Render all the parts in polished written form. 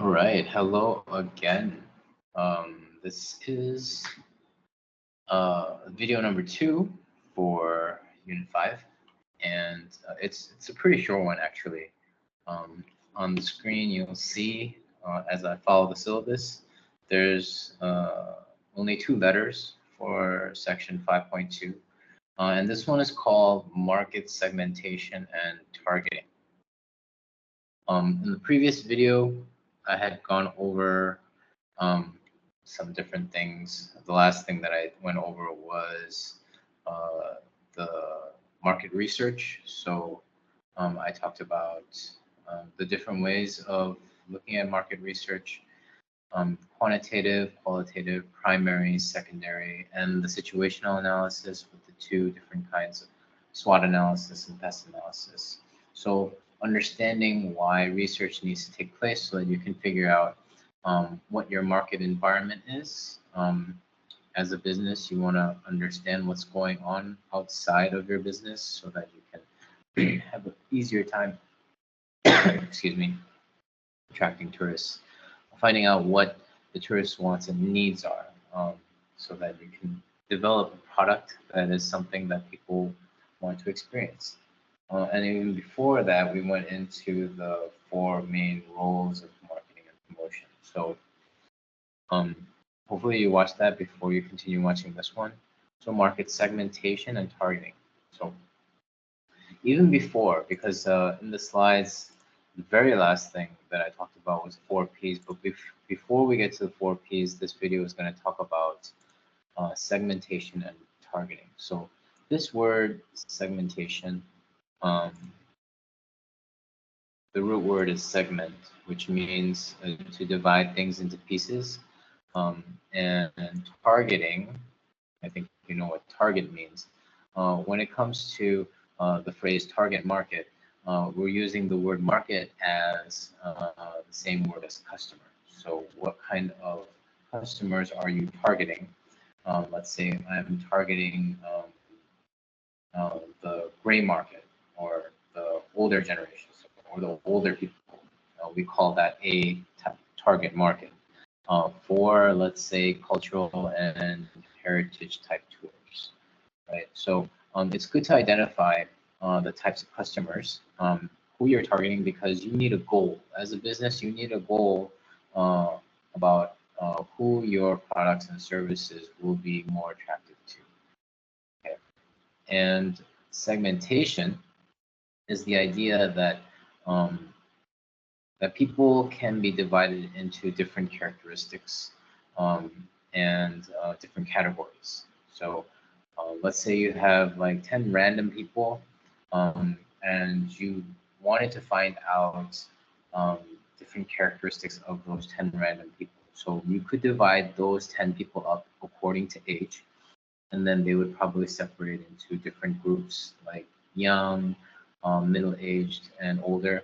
All right, hello again. This is video number 2 for Unit 5, and it's a pretty short one actually. On the screen, you'll see as I follow the syllabus, there's only 2 letters for section 5.2, and this one is called Market Segmentation and Targeting. In the previous video, I had gone over some different things. The last thing that I went over was the market research. So I talked about the different ways of looking at market research, quantitative, qualitative, primary, secondary, and the situational analysis with the 2 different kinds of SWOT analysis and best analysis. So understanding why research needs to take place so that you can figure out what your market environment is. As a business, you want to understand what's going on outside of your business so that you can have an easier time, excuse me, attracting tourists, finding out what the tourist wants and needs are, so that you can develop a product that is something that people want to experience. And even before that, we went into the 4 main roles of marketing and promotion. So hopefully you watch that before you continue watching this one. So market segmentation and targeting. So even before, because in the slides, the very last thing that I talked about was 4 Ps. But before we get to the 4 Ps, this video is going to talk about segmentation and targeting. So this word segmentation, the root word is segment, which means to divide things into pieces. And targeting, I think you know what target means. When it comes to the phrase target market, we're using the word market as the same word as customer. So what kind of customers are you targeting? Let's say I'm targeting the gray market, or the older generations, or the older people. We call that a target market for, let's say, cultural and heritage type tours, right? So it's good to identify the types of customers who you're targeting, because you need a goal. As a business, you need a goal about who your products and services will be more attractive to. Okay. And segmentation is the idea that that people can be divided into different characteristics and different categories. So let's say you have like 10 random people, and you wanted to find out different characteristics of those 10 random people. So you could divide those 10 people up according to age, and then they would probably separate into different groups, like young, middle-aged, and older.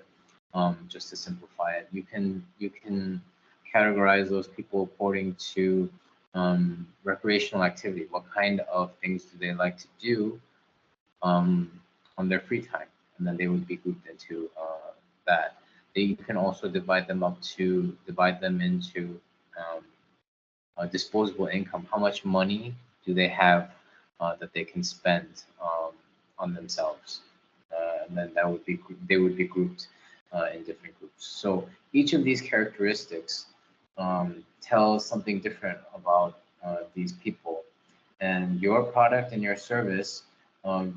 Just to simplify it, you can categorize those people according to recreational activity. What kind of things do they like to do on their free time? And then they would be grouped into that. You can also divide them into disposable income. How much money do they have that they can spend on themselves? And then they would be grouped in different groups. So each of these characteristics tells something different about these people, and your product and your service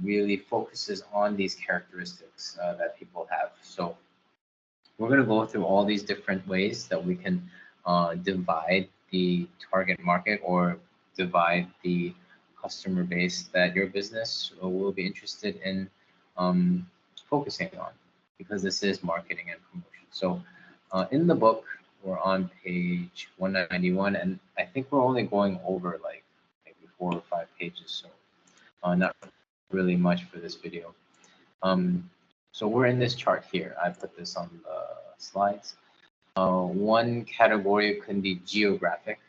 really focuses on these characteristics that people have. So we're going to go through all these different ways that we can divide the target market, or divide the customer base that your business will be interested in focusing on, because this is marketing and promotion. So in the book, we're on page 191, and I think we're only going over like maybe 4 or 5 pages, so not really much for this video. So we're in this chart here. I put this on the slides. One category can be geographic.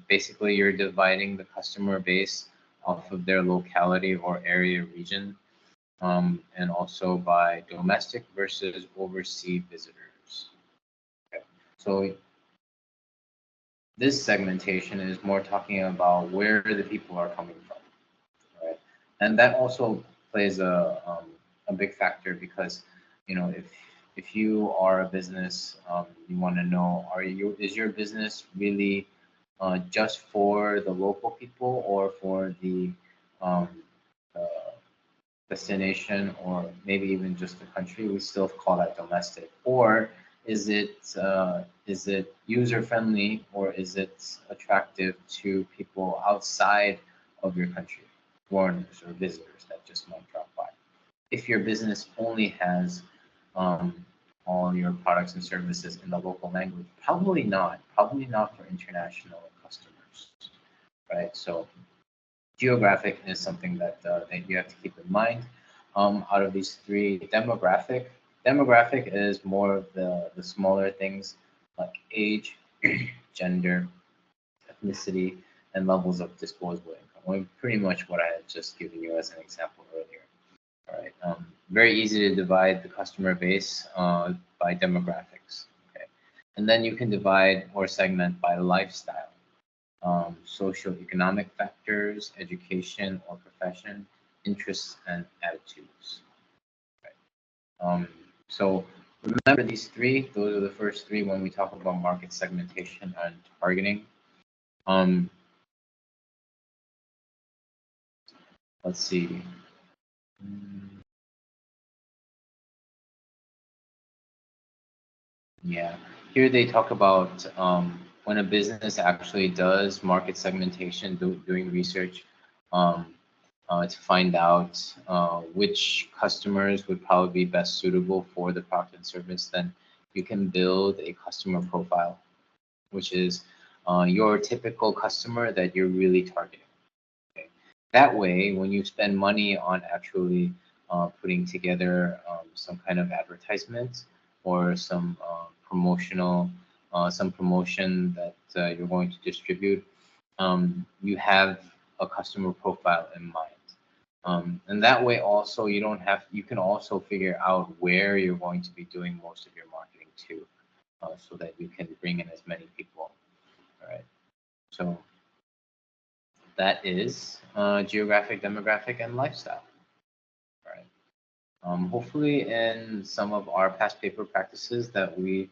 Basically, you're dividing the customer base off of their locality or area region, and also by domestic versus overseas visitors. Okay. So this segmentation is more talking about where the people are coming from, right? And that also plays a big factor because, if you are a business, you want to know, is your business really just for the local people or for the um, uh, destination, or maybe even just the country? We still call that domestic. Or is it user friendly, or is it attractive to people outside of your country, foreigners or visitors that just might drop by? If your business only has um, all your products and services in the local language, probably not. Probably not for international customers, right? So geographic is something that you have to keep in mind. Out of these three, demographic is more of the smaller things like age, gender, ethnicity, and levels of disposable income. Well, pretty much what I had just given you as an example earlier. All right. Very easy to divide the customer base by demographics. Okay, and then you can divide or segment by lifestyle, socioeconomic factors, education or profession, interests, and attitudes. Right. So remember these three, those are the first three when we talk about market segmentation and targeting. Um, let's see. Mm, Yeah, here they talk about when a business actually does market segmentation, doing research um, to find out which customers would probably be best suitable for the product and service. Then you can build a customer profile, which is your typical customer that you're really targeting. Okay. That way, when you spend money on actually putting together some kind of advertisement or some promotion that you're going to distribute, you have a customer profile in mind. And that way also you can also figure out where you're going to be doing most of your marketing to, so that you can bring in as many people. All right. So that is geographic, demographic, and lifestyle. All right. Hopefully, in some of our past paper practices that we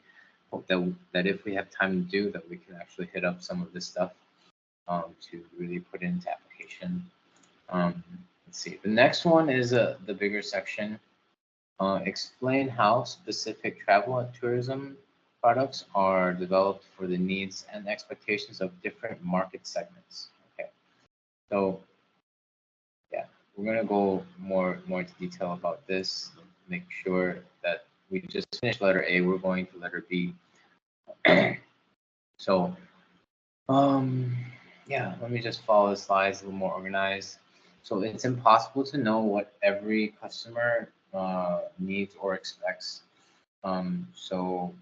hope that if we have time to do, that we can actually hit up some of this stuff to really put into application. Let's see. The next one is the bigger section. Explain how specific travel and tourism products are developed for the needs and expectations of different market segments. Okay. So yeah, we're gonna go more into detail about this. Make sure that we just finished letter A. We're going to letter B. So um, yeah, let me just follow the slides a little more organized. So it's impossible to know what every customer needs or expects. So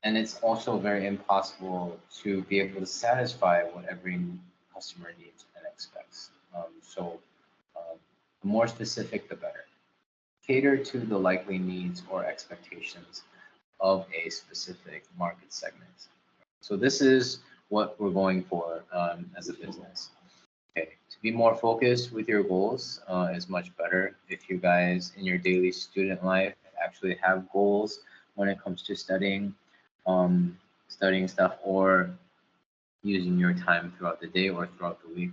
and it's also very impossible to be able to satisfy what every customer needs and expects. The more specific, the better. Cater to the likely needs or expectations of a specific market segment. So this is what we're going for as a business. Okay, to be more focused with your goals is much better. If you guys in your daily student life actually have goals when it comes to studying stuff, or using your time throughout the day or throughout the week.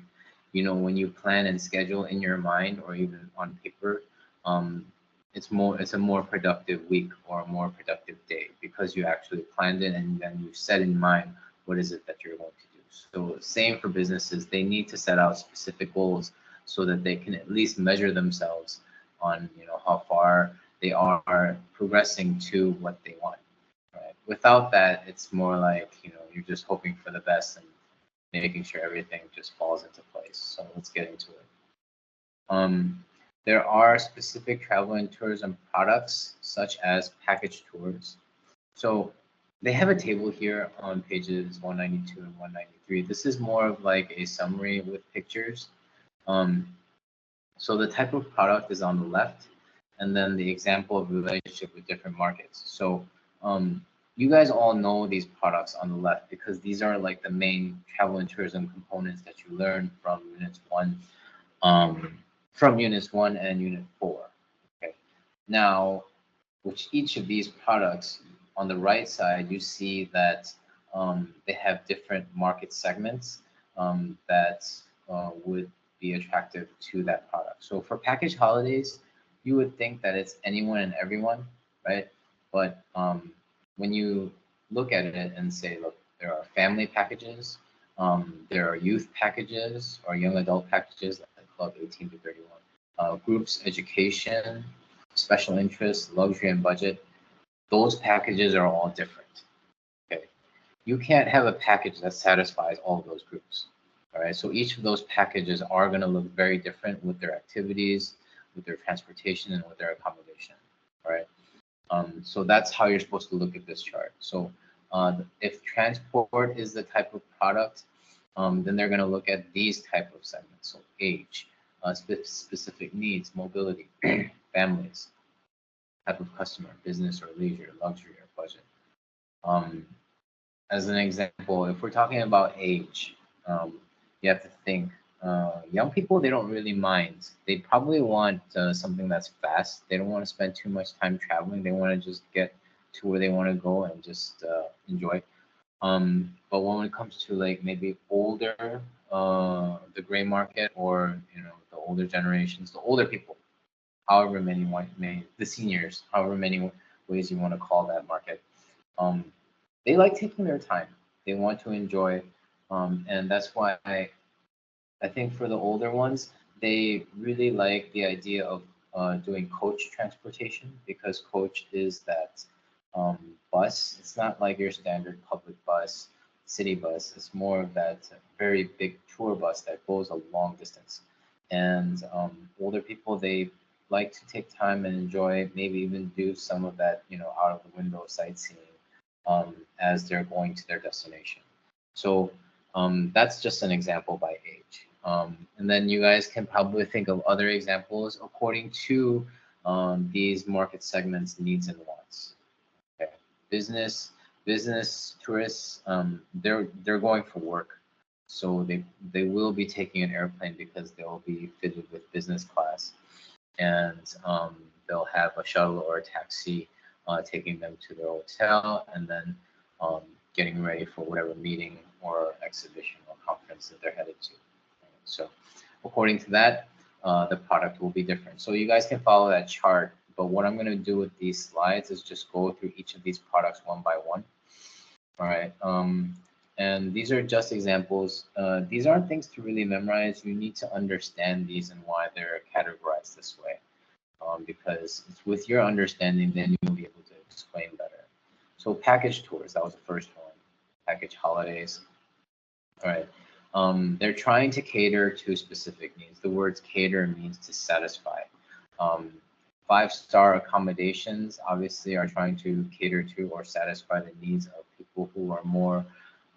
When you plan and schedule in your mind or even on paper, um, it's a more productive week or a more productive day because you actually planned it and then you set in mind what is it that you're going to do. So same for businesses, they need to set out specific goals so that they can at least measure themselves on how far they are progressing to what they want. Right. Without that, it's more like, you're just hoping for the best and making sure everything just falls into place. So let's get into it. Um, there are specific travel and tourism products such as package tours. So they have a table here on pages 192 and 193. This is more of like a summary with pictures. Um, so the type of product is on the left, and then the example of relationship with different markets. So you guys all know these products on the left because these are like the main travel and tourism components that you learn um, from units 1 and unit 4. Okay. Now, with each of these products, on the right side, you see that they have different market segments that would be attractive to that product. So for package holidays, you would think that it's anyone and everyone, right? But when you look at it and say, look, there are family packages, there are youth packages or young adult packages like Club 18 to 31, groups education, special interest, luxury, and budget. Those packages are all different. Okay, you can't have a package that satisfies all of those groups. All right, so each of those packages are going to look very different with their activities, with their transportation, and with their accommodation. All right, so that's how you're supposed to look at this chart. So if transport is the type of product, then they're going to look at these type of segments. So age, specific needs, mobility, families, type of customer, business or leisure, luxury or budget. As an example, if we're talking about age, you have to think young people, they don't really mind. They probably want something that's fast. They don't want to spend too much time traveling. They want to just get to where they want to go and just enjoy. But when it comes to like maybe older, the gray market or the older generations, the older people, however many the seniors, however many ways you want to call that market, they like taking their time. They want to enjoy, and that's why I think for the older ones, they really like the idea of doing coach transportation because coach is that bus. It's not like your standard public bus, city bus. It's more of that very big tour bus that goes a long distance. And older people, they like to take time and enjoy, maybe even do some of that, out of the window sightseeing as they're going to their destination. So that's just an example by age. And then you guys can probably think of other examples according to these market segments, needs and wants. Okay. Business tourists, they're going for work, so they will be taking an airplane because they'll be fitted with business class, and they'll have a shuttle or a taxi taking them to their hotel, and then getting ready for whatever meeting or exhibition or conference that they're headed to. So according to that, the product will be different. So you guys can follow that chart, but what I'm going to do with these slides is just go through each of these products one by one. All right. And these are just examples. These aren't things to really memorize. You need to understand these and why they're categorized this way. Because it's with your understanding, then you'll be able to explain better. So package tours, that was the first one. Package holidays. All right. They're trying to cater to specific needs. The words cater means to satisfy. 5-star accommodations obviously are trying to cater to or satisfy the needs of people who are more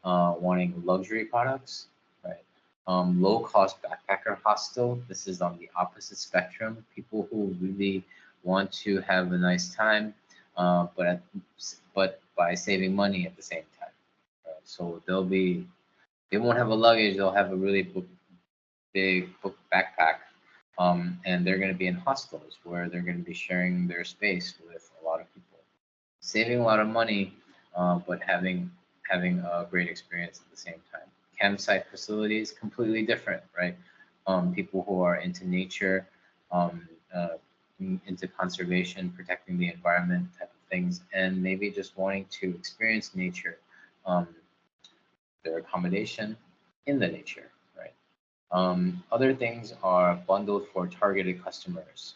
wanting luxury products, right? Low-cost backpacker hostel. This is on the opposite spectrum. People who really want to have a nice time, but by saving money at the same time. Right? So they won't have a luggage. They'll have a really big book backpack, and they're going to be in hostels where they're going to be sharing their space with a lot of people, saving a lot of money, but having a great experience at the same time. Campsite facilities, completely different, right? People who are into nature, into conservation, protecting the environment type of things, and maybe just wanting to experience nature, their accommodation in the nature, right? Other things are bundled for targeted customers.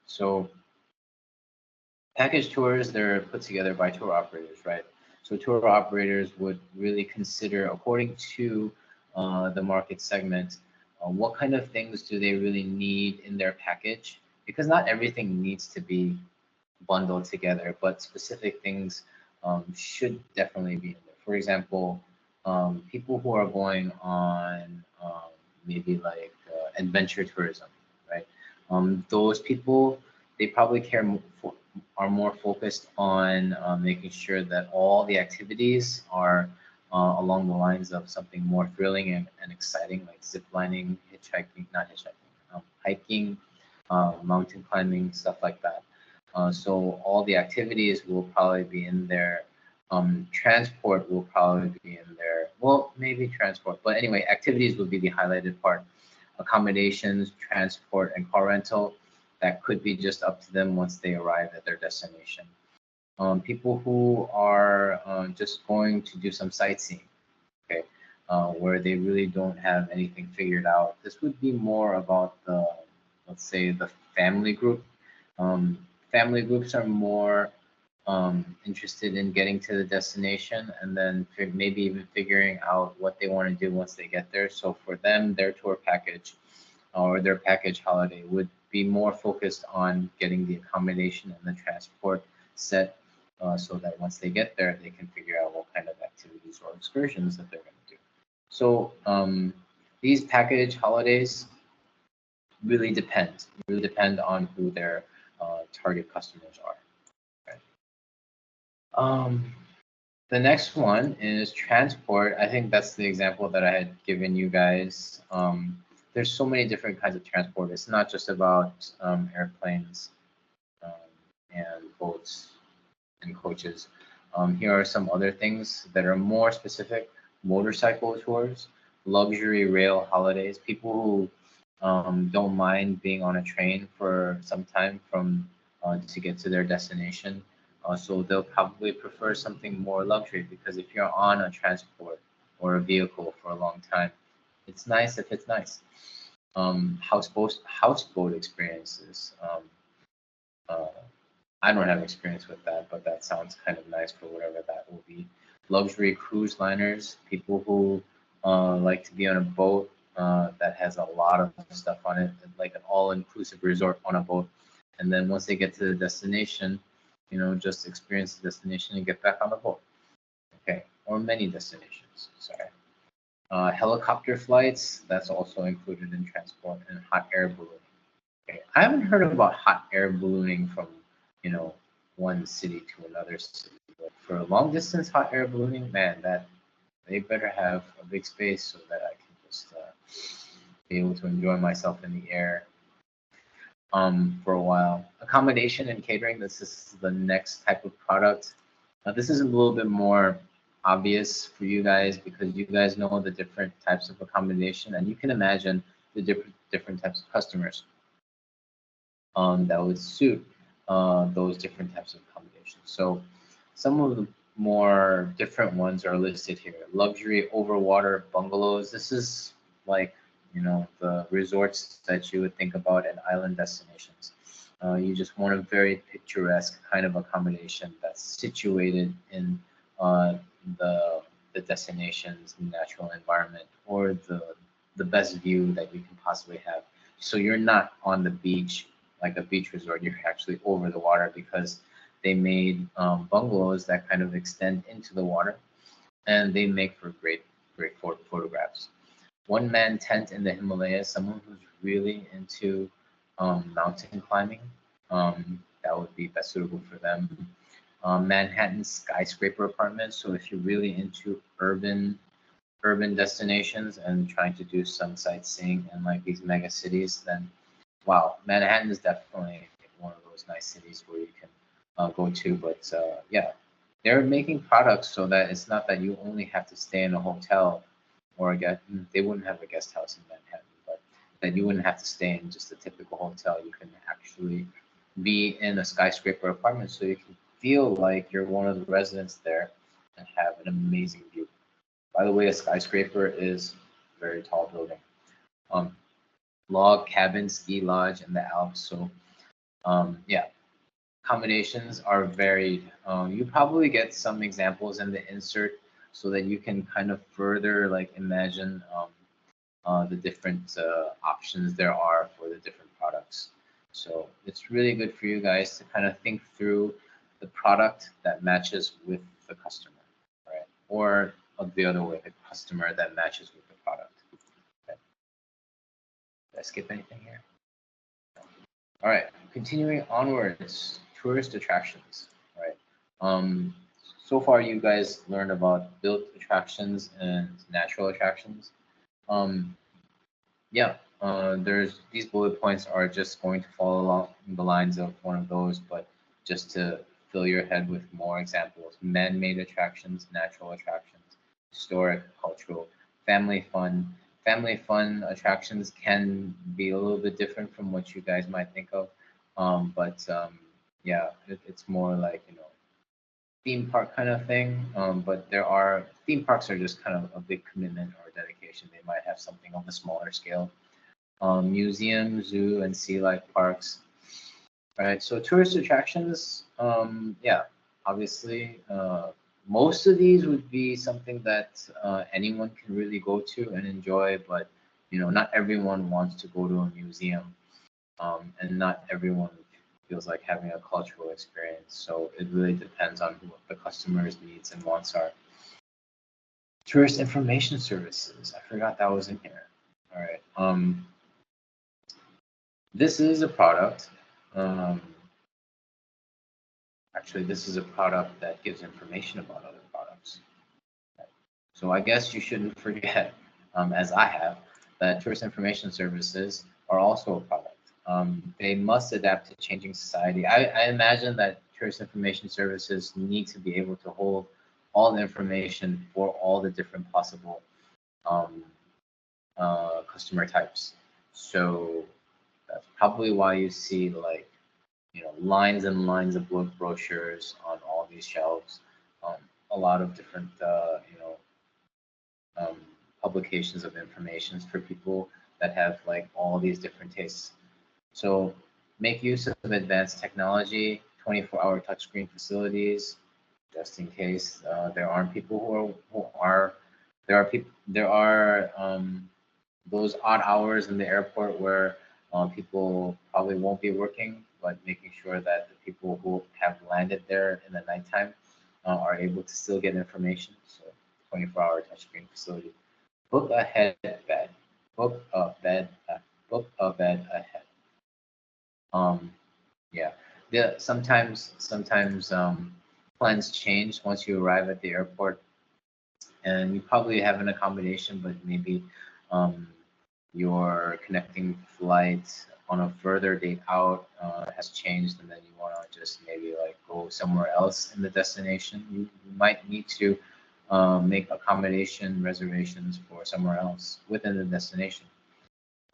So package tours, they're put together by tour operators, right? So tour operators would really consider, according to the market segment, what kind of things do they really need in their package? Because not everything needs to be bundled together, but specific things should definitely be in there. For example, people who are going on maybe like adventure tourism, right? Those people, they probably are more focused on making sure that all the activities are along the lines of something more thrilling and exciting, like zip lining, hitchhiking, not hitchhiking, hiking, mountain climbing, stuff like that. So all the activities will probably be in there. Transport will probably be in there. Well, maybe transport, but anyway, activities will be the highlighted part. Accommodations, transport, and car rental, that could be just up to them once they arrive at their destination. People who are just going to do some sightseeing, okay, where they really don't have anything figured out. This would be more about the, let's say, the family group. Um, Family groups are more interested in getting to the destination and then maybe even figuring out what they want to do once they get there. So for them, their tour package or their package holiday would be more focused on getting the accommodation and the transport set so that once they get there, they can figure out what kind of activities or excursions that they're going to do. So these package holidays really depend on who their target customers are. Okay. The next one is transport. I think that's the example that I had given you guys. There's so many different kinds of transport. It's not just about airplanes um, and boats and coaches. Here are some other things that are more specific: motorcycle tours, luxury rail holidays, people who don't mind being on a train for some time from to get to their destination. So they'll probably prefer something more luxury because if you're on a transport or a vehicle for a long time, it's nice if it's nice. Houseboat experiences. Uh, I don't have experience with that, but that sounds kind of nice for whatever that will be. Luxury cruise liners, people who like to be on a boat that has a lot of stuff on it, like an all-inclusive resort on a boat. And then once they get to the destination, you know, just experience the destination and get back on the boat. Okay, or many destinations, sorry. Helicopter flights, that's also included in transport, and hot air ballooning. Okay, I haven't heard about hot air ballooning from, you know, one city to another city. But for a long distance hot air ballooning, man, that they better have a big space so that I can just be able to enjoy myself in the air for a while. Accommodation and catering, this is the next type of product. This is a little bit more obvious for you guys because you guys know the different types of accommodation and you can imagine the different types of customers that would suit those different types of accommodations. So some of the more different ones are listed here. Luxury overwater bungalows. This is like, you know, the resorts that you would think about at island destinations. You just want a very picturesque kind of accommodation that's situated in the destination's natural environment or the best view that you can possibly have. So you're not on the beach like a beach resort, you're actually over the water because they made bungalows that kind of extend into the water and they make for great photographs. One man tent in the Himalayas, someone who's really into mountain climbing, that would be best suitable for them. Manhattan skyscraper apartments. So if you're really into urban destinations and trying to do some sightseeing in like these mega cities, then wow, Manhattan is definitely one of those nice cities where you can go to. But yeah, they're making products so that it's not that you only have to stay in a hotel or they wouldn't have a guest house in Manhattan, but that you wouldn't have to stay in just a typical hotel. You can actually be in a skyscraper apartment so you can feel like you're one of the residents there and have an amazing view. By the way, a skyscraper is a very tall building. Log cabin, ski lodge in the Alps. So yeah, accommodations are varied. You probably get some examples in the insert so that you can kind of further like imagine the different options there are for the different products. So it's really good for you guys to kind of think through the product that matches with the customer, right? Or the other way, the customer that matches with the product. Okay. Did I skip anything here? All right, continuing onwards. tourist attractions, right? So far you guys learned about built attractions and natural attractions. Um, yeah, there's these bullet points are just going to follow along the lines of one of those, but just to fill your head with more examples: man-made attractions, natural attractions, historic, cultural, family fun. Family fun attractions can be a little bit different from what you guys might think of, but yeah, it's more like theme park kind of thing. But there are theme parks are just kind of a big commitment or dedication. They might have something on the smaller scale. Museum, zoo, and sea life parks. Right. So tourist attractions, yeah, obviously, most of these would be something that anyone can really go to and enjoy, but not everyone wants to go to a museum, and not everyone feels like having a cultural experience. So it really depends on what the customer's needs and wants are. Tourist information services. I forgot that was in here. All right. This is a product. Um, Actually, this is a product that gives information about other products. So I guess you shouldn't forget, as I have, that tourist information services are also a product. They must adapt to changing society. I imagine that tourist information services need to be able to hold all the information for all the different possible um, customer types. So that's probably why you see like lines and lines of brochures on all these shelves. Um, a lot of different, um, publications of informations for people that have like all these different tastes. So make use of advanced technology, 24-hour touchscreen facilities, just in case there aren't people there are people there are those odd hours in the airport where people probably won't be working, but making sure that the people who have landed there in the nighttime are able to still get information. So 24-hour touchscreen facility. Book ahead bed. Book a bed. Book a bed ahead. Um, yeah. Sometimes plans change once you arrive at the airport, and you probably have an accommodation, but maybe um, your connecting flight on a further date out has changed, and then you want to just maybe like go somewhere else in the destination. You might need to make accommodation reservations for somewhere else within the destination.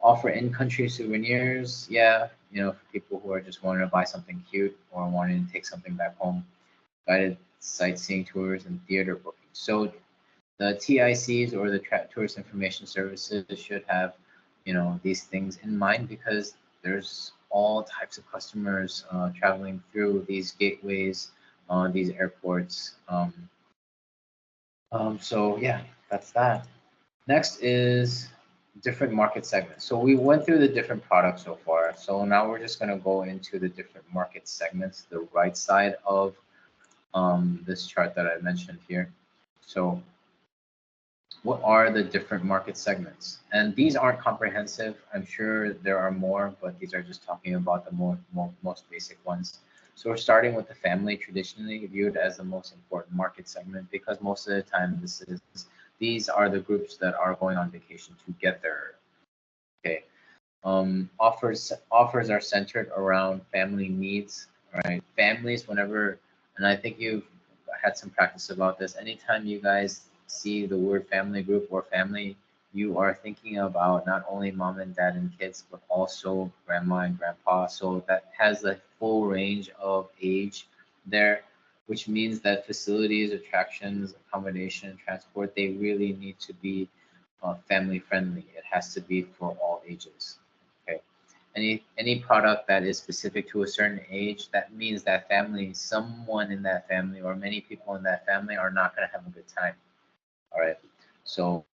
Offer in-country souvenirs, yeah, for people who are just wanting to buy something cute or wanting to take something back home. Guided sightseeing tours and theater bookings. So the TICs or the tourist information services should have, these things in mind because there's all types of customers traveling through these gateways, these airports. So yeah, that's that. Next is different market segments. So we went through the different products so far. So now we're just going to go into the different market segments, the right side of this chart that I mentioned here. So what are the different market segments? And these aren't comprehensive. I'm sure there are more, but these are just talking about the most basic ones. So we're starting with the family, traditionally viewed as the most important market segment because most of the time these are the groups that are going on vacation together. Okay. Offers are centered around family needs, right? Families, whenever, and I think you've had some practice about this. Anytime you guys see the word family group or family, you are thinking about not only mom and dad and kids, but also grandma and grandpa. So that has a full range of age there, which means that facilities, attractions, accommodation, transport, they really need to be family friendly. It has to be for all ages. Okay. Any product that is specific to a certain age, that means that family, someone in that family or many people in that family are not going to have a good time. All right. So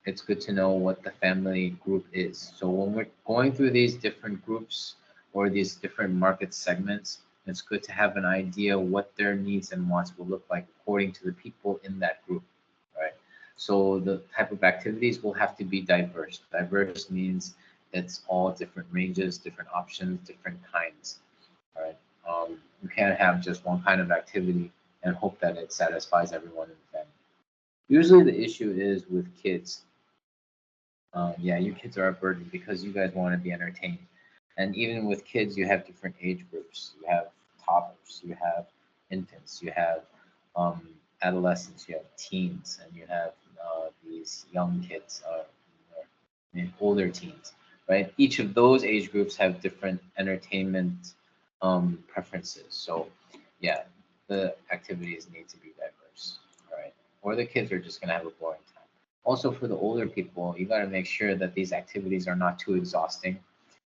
it's good to know what the family group is. So when we're going through these different groups or these different market segments, it's good to have an idea what their needs and wants will look like according to the people in that group. Right. So the type of activities will have to be diverse. Diverse means it's all different ranges, different options, different kinds. All right. You can't have just one kind of activity and hope that it satisfies everyone in the family. Usually the issue is with kids. Yeah, you kids are a burden because you guys want to be entertained. And even with kids, you have different age groups. You have toddlers, you have infants, you have um, adolescents, you have teens, and you have these young kids, older teens, right? Each of those age groups have different entertainment preferences. So, yeah, the activities need to be diverse, right? Or the kids are just gonna have a boring time. Also, for the older people, you got to make sure that these activities are not too exhausting.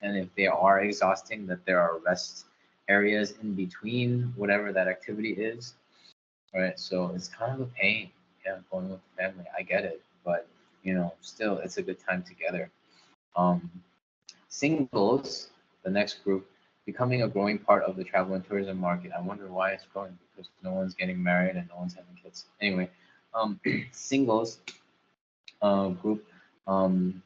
And if they are exhausting, that there are rest areas in between whatever that activity is, right? So it's kind of a pain, yeah, going with the family. I get it, but still, it's a good time together. Um, Singles, the next group, becoming a growing part of the travel and tourism market. I wonder why it's growing because no one's getting married and no one's having kids. Anyway, singles group. Um,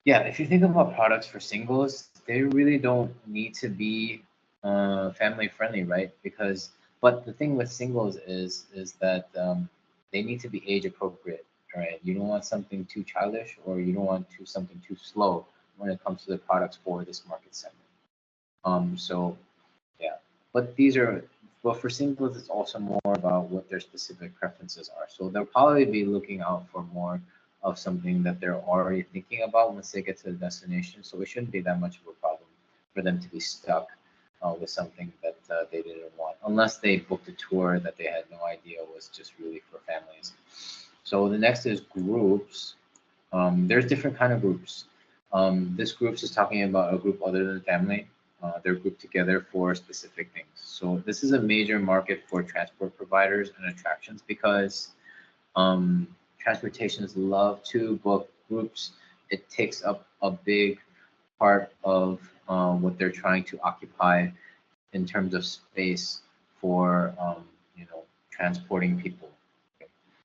yeah, if you think about products for singles, they really don't need to be family friendly, right? But the thing with singles is that they need to be age appropriate, right? You don't want something too childish, or you don't want something too slow when it comes to the products for this market segment. So yeah, but for singles, it's also more about what their specific preferences are. So they'll probably be looking out for more of something that they're already thinking about once they get to the destination. So it shouldn't be that much of a problem for them to be stuck with something that they didn't want, unless they booked a tour that they had no idea was just really for families. So the next is groups. There's different kind of groups. This group is talking about a group other than family. They're grouped together for specific things. So this is a major market for transport providers and attractions because um, transportations love to book groups. It takes up a big part of what they're trying to occupy in terms of space for transporting people.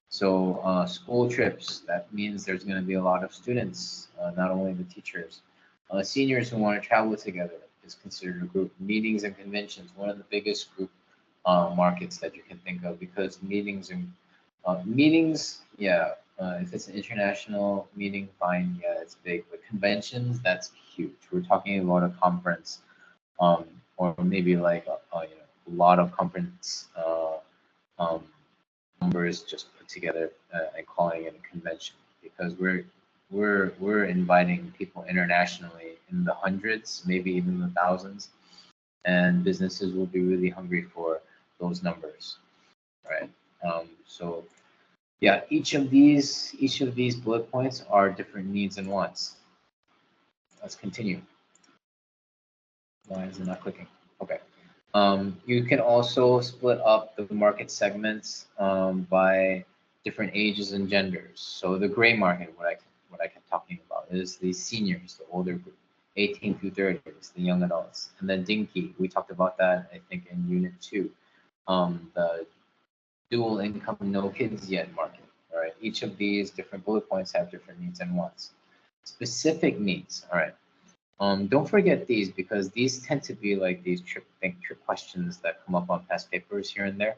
So school trips, that means there's going to be a lot of students, not only the teachers. Seniors who want to travel together is considered a group. Meetings and conventions, one of the biggest group markets that you can think of because meetings, yeah, if it's an international meeting, fine, yeah, it's big. But conventions, that's huge. We're talking about a conference, um, or maybe like a lot of conference um, numbers just put together and calling it a convention because we're inviting people internationally in the hundreds, maybe even the thousands, and businesses will be really hungry for those numbers, right? So yeah, each of these bullet points are different needs and wants. Let's continue. Why is it not clicking? Okay. You can also split up the market segments by different ages and genders. So the gray market, what I kept talking about, is the seniors, the older group, 18 through 30s, the young adults, and then dinky. We talked about that, I think, in Unit 2. The dual income, no kids yet market. All right. Each of these different bullet points have different needs and wants. Specific needs. All right. Don't forget these because these tend to be like these trick questions that come up on past papers here and there.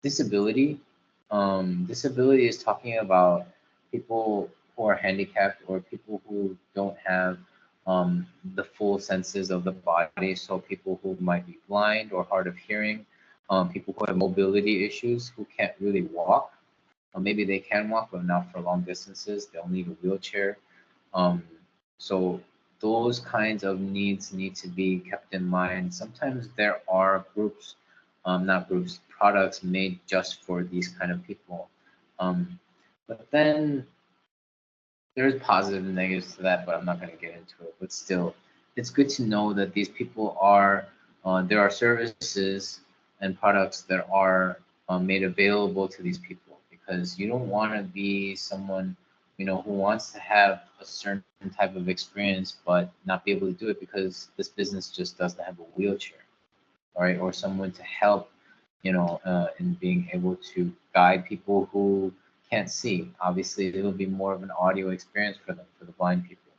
Disability. Disability is talking about people who are handicapped or people who don't have the full senses of the body. So people who might be blind or hard of hearing, people who have mobility issues who can't really walk. Maybe they can walk, but not for long distances. They'll need a wheelchair. Um, so those kinds of needs need to be kept in mind. Sometimes there are groups, not groups, products made just for these kind of people. But then there's positive and negatives to that, but I'm not going to get into it. But still, it's good to know that these people there are services and products that are made available to these people because you don't want to be someone, who wants to have a certain type of experience but not be able to do it because this business just doesn't have a wheelchair, all right, or someone to help, in being able to guide people who can't see. Obviously, it'll be more of an audio experience for them, for the blind people.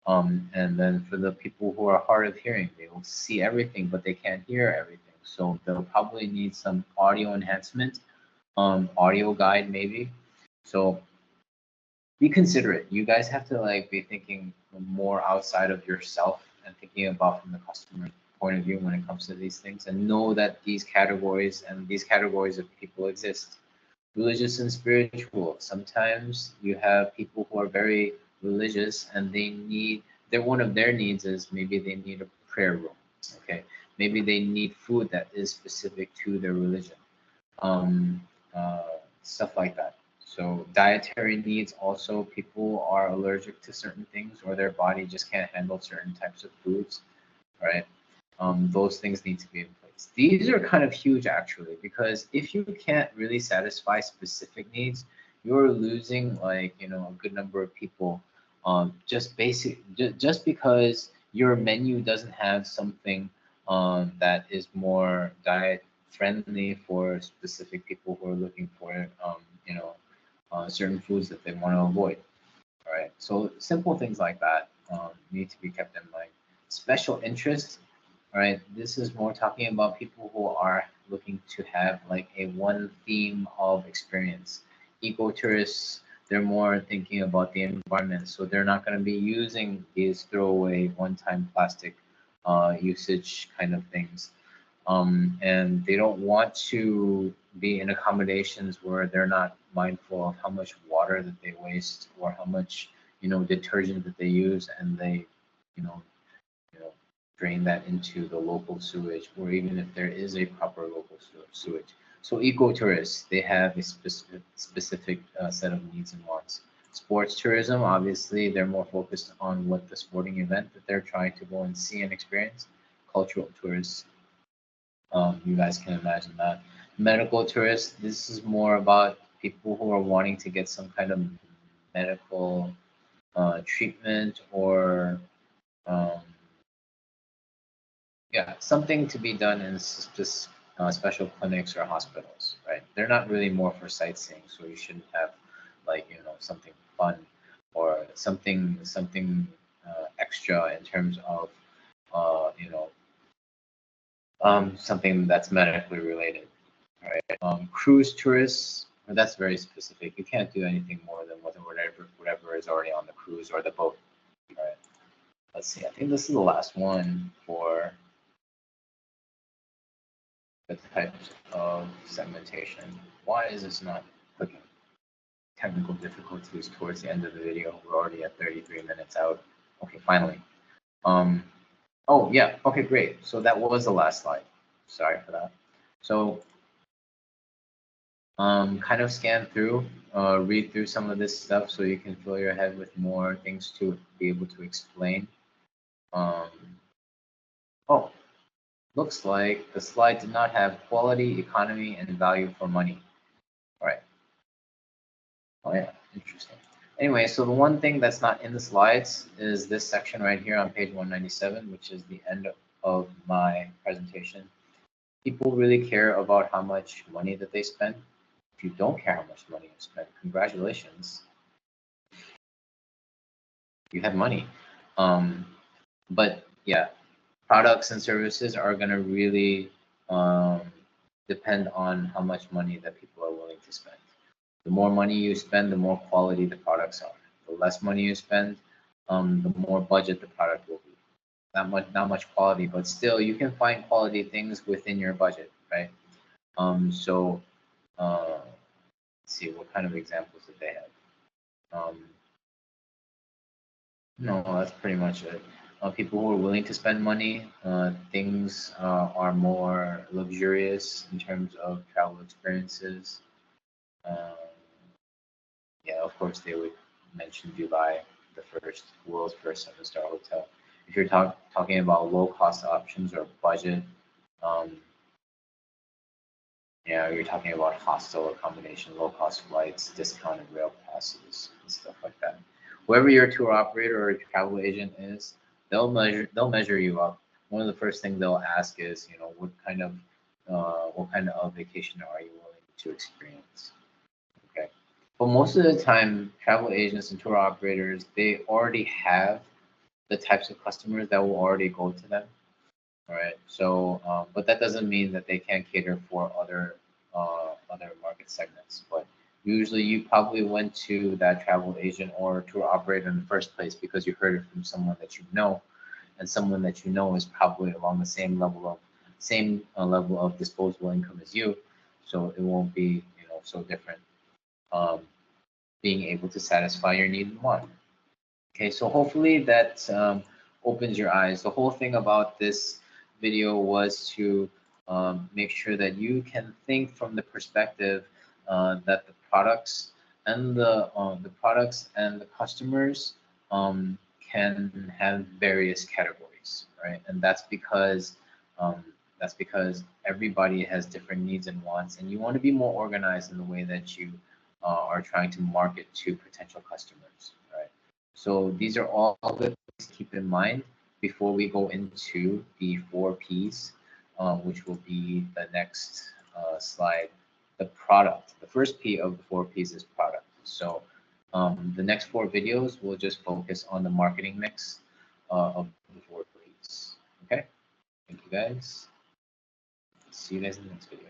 And then for the people who are hard of hearing, they will see everything, but they can't hear everything. So they'll probably need some audio enhancement, audio guide maybe. So be considerate. You guys have to like be thinking more outside of yourself and thinking about from the customer's point of view when it comes to these things, and know that these categories of people exist. Religious and spiritual. Sometimes you have people who are very religious and they're one of their needs is maybe they need a prayer room. Okay. Maybe they need food that is specific to their religion. Um, Stuff like that. So dietary needs also, people are allergic to certain things or their body just can't handle certain types of foods, right? Those things need to be in place. These are kind of huge actually, because if you can't really satisfy specific needs, you're losing like, a good number of people, just because your menu doesn't have something that is more diet friendly for specific people who are looking for, certain foods that they want to avoid. All right. So simple things like that need to be kept in mind. Special interest. All right. This is more talking about people who are looking to have like a one theme of experience. Eco tourists, they're more thinking about the environment, so they're not going to be using these throwaway one-time plastic usage kind of things. And they don't want to be in accommodations where they're not mindful of how much water that they waste or how much detergent that they use, and they you know you know drain that into the local sewage, or even if there is a proper local sewage. So eco-tourists, they have a specific set of needs and wants. Sports tourism, obviously they're more focused on what the sporting event that they're trying to go and see and experience. Cultural tourists, you guys can imagine that. Medical tourists, this is more about people who are wanting to get some kind of medical treatment, or um, yeah, something to be done in special clinics or hospitals, right? They're not really more for sightseeing, so you shouldn't have like something fun or something extra in terms of uh, you know something that's medically related, right? Cruise tourists, that's very specific. You can't do anything more than whatever is already on the cruise or the boat, right? Let's see. I think this is the last one for the types of segmentation. Why is this not clicking? Technical difficulties towards the end of the video. We're already at 33 minutes out. Okay, finally. Um, oh yeah, okay, great. So that was the last slide. Sorry for that. So kind of scan through, read through some of this stuff so you can fill your head with more things to be able to explain. Um, oh, looks like the slide did not have quality, economy, and value for money. All right. Oh yeah, interesting. Anyway, so the one thing that's not in the slides is this section right here on page 197, which is the end of my presentation. People really care about how much money that they spend. If you don't care how much money you spend, congratulations, you have money. Um, but yeah, products and services are going to really um, depend on how much money that people are willing to spend. The more money you spend, the more quality the products are. The less money you spend, the more budget the product will be. Not much quality, but still you can find quality things within your budget, right? So let's see, what kind of examples did they have? No, that's pretty much it. People who are willing to spend money, things are more luxurious in terms of travel experiences. Um, yeah, of course, they would mention Dubai, the world's first seven-star hotel. If you're talking about low-cost options or budget, um, yeah, you're talking about hostel accommodation, low-cost flights, discounted rail passes, and stuff like that. Whoever your tour operator or travel agent is, they'll measure you up. One of the first things they'll ask is, what kind of vacation are you willing to experience? Okay. But most of the time, travel agents and tour operators, they already have the types of customers that will already go to them. All right. So, but that doesn't mean that they can't cater for other market segments. But usually, you probably went to that travel agent or tour operator in the first place because you heard it from someone that you know, and someone that you know is probably along the same level of disposable income as you. So it won't be so different. Um, being able to satisfy your need and want. Okay, so hopefully that opens your eyes. The whole thing about this video was to make sure that you can think from the perspective that the products and the customers can have various categories, right? And um, that's because everybody has different needs and wants, and you want to be more organized in the way that you are trying to market to potential customers, right? So these are all good things to keep in mind before we go into the 4Ps, which will be the next slide. The product. The first P of the 4Ps is product. So the next 4 videos will just focus on the marketing mix of the 4Ps. Okay. Thank you guys. See you guys in the next video.